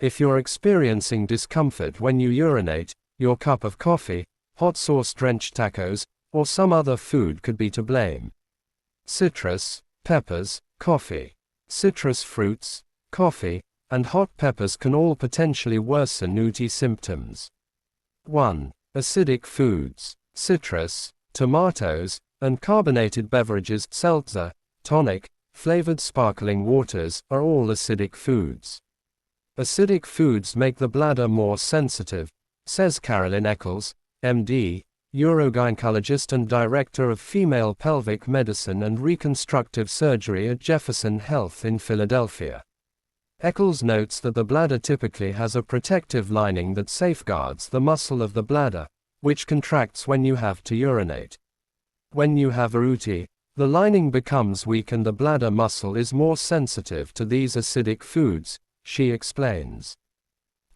If you're experiencing discomfort when you urinate, your cup of coffee, hot sauce-drenched tacos, or some other food could be to blame. Citrus, peppers, coffee. Citrus fruits, coffee, and hot peppers can all potentially worsen UTI symptoms. 1. Acidic foods. Citrus, tomatoes, and carbonated beverages, seltzer, tonic, flavored sparkling waters, are all acidic foods. Acidic foods make the bladder more sensitive, says Carolyn Eccles, MD, urogynecologist and director of female pelvic medicine and reconstructive surgery at Jefferson Health in Philadelphia. Eccles notes that the bladder typically has a protective lining that safeguards the muscle of the bladder, which contracts when you have to urinate. When you have a UTI, the lining becomes weak and the bladder muscle is more sensitive to these acidic foods, she explains.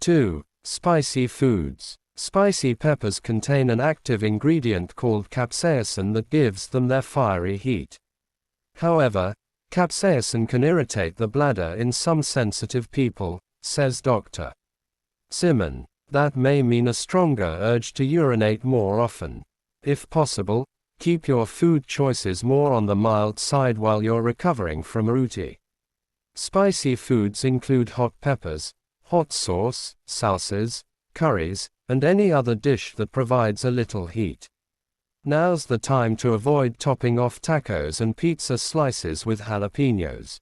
2. Spicy foods. Spicy peppers contain an active ingredient called capsaicin that gives them their fiery heat. However, capsaicin can irritate the bladder in some sensitive people, says Dr. Simon. That may mean a stronger urge to urinate more often. If possible, keep your food choices more on the mild side while you're recovering from a UTI. Spicy foods include hot peppers, hot sauce, salsas, curries, and any other dish that provides a little heat. Now's the time to avoid topping off tacos and pizza slices with jalapenos.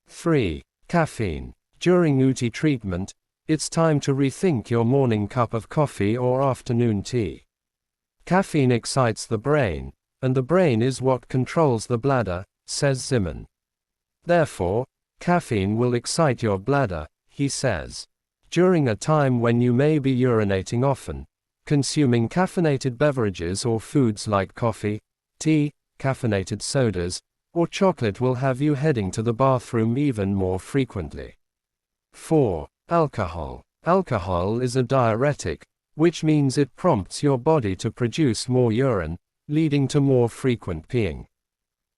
3. Caffeine. During UTI treatment, it's time to rethink your morning cup of coffee or afternoon tea. Caffeine excites the brain, and the brain is what controls the bladder, says Zimmern. Therefore, caffeine will excite your bladder, he says. During a time when you may be urinating often, consuming caffeinated beverages or foods like coffee, tea, caffeinated sodas, or chocolate will have you heading to the bathroom even more frequently. 4. Alcohol. Alcohol is a diuretic, which means it prompts your body to produce more urine, leading to more frequent peeing.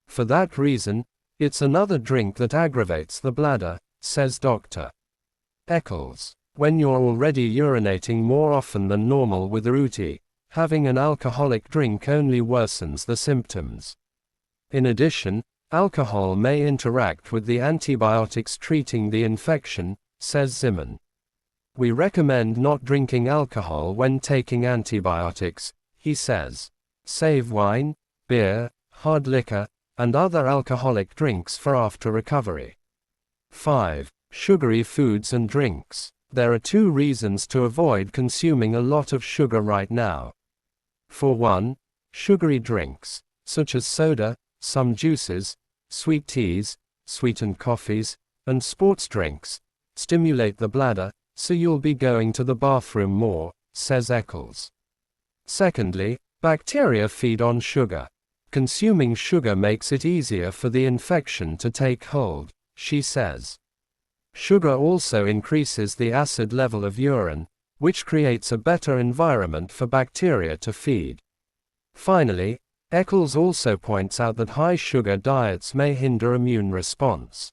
For that reason, it's another drink that aggravates the bladder, says Dr. Eccles. When you're already urinating more often than normal with a UTI, having an alcoholic drink only worsens the symptoms. In addition, alcohol may interact with the antibiotics treating the infection, says Zimmern. We recommend not drinking alcohol when taking antibiotics, he says. Save wine, beer, hard liquor, and other alcoholic drinks for after recovery. 5. Sugary foods and drinks. There are 2 reasons to avoid consuming a lot of sugar right now. For one, sugary drinks, such as soda, some juices, sweet teas, sweetened coffees, and sports drinks, stimulate the bladder, so you'll be going to the bathroom more, says Eccles. Secondly, bacteria feed on sugar. Consuming sugar makes it easier for the infection to take hold, she says. Sugar also increases the acid level of urine, which creates a better environment for bacteria to feed. Finally, Eccles also points out that high sugar diets may hinder immune response.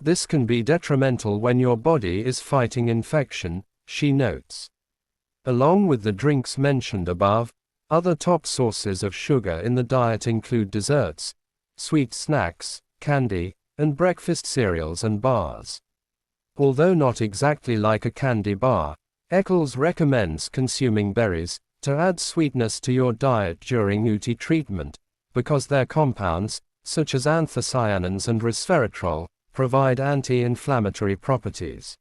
This can be detrimental when your body is fighting infection, she notes. Along with the drinks mentioned above, other top sources of sugar in the diet include desserts, sweet snacks, candy, and breakfast cereals and bars. Although not exactly like a candy bar, Eccles recommends consuming berries to add sweetness to your diet during UTI treatment, because their compounds, such as anthocyanins and resveratrol, provide anti-inflammatory properties.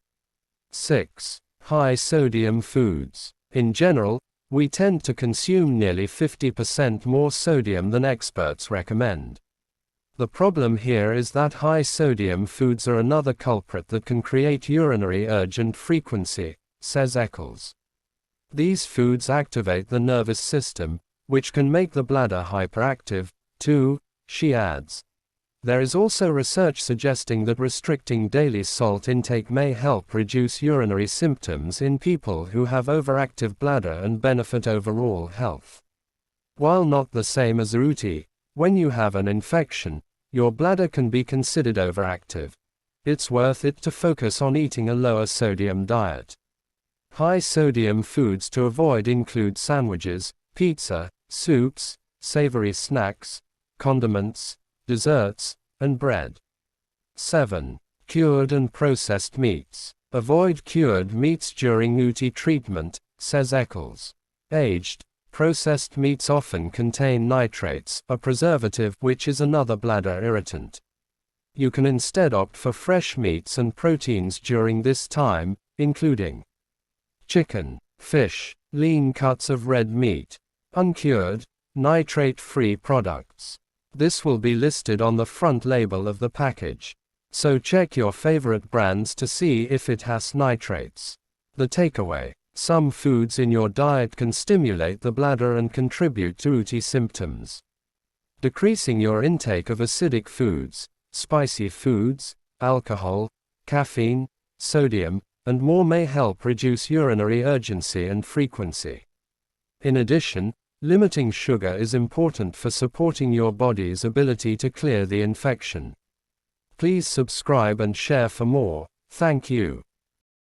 6. High sodium foods. In general, we tend to consume nearly 50% more sodium than experts recommend. The problem here is that high sodium foods are another culprit that can create urinary urge and frequency, says Eccles. These foods activate the nervous system, which can make the bladder hyperactive, too, she adds. There is also research suggesting that restricting daily salt intake may help reduce urinary symptoms in people who have overactive bladder and benefit overall health. While not the same as UTI, when you have an infection, your bladder can be considered overactive. it's worth it to focus on eating a lower sodium diet. High sodium foods to avoid include sandwiches, pizza, soups, savory snacks, condiments, desserts, and bread. 7. Cured and processed meats. Avoid cured meats during UTI treatment, says Eccles. Aged, processed meats often contain nitrates, a preservative, which is another bladder irritant. You can instead opt for fresh meats and proteins during this time, including chicken, fish, lean cuts of red meat, uncured, nitrate-free products. This will be listed on the front label of the package. So check your favorite brands to see if it has nitrates. The takeaway: some foods in your diet can stimulate the bladder and contribute to UTI symptoms. Decreasing your intake of acidic foods, spicy foods, alcohol, caffeine, sodium, and more may help reduce urinary urgency and frequency. In addition, limiting sugar is important for supporting your body's ability to clear the infection. Please subscribe and share for more. Thank you.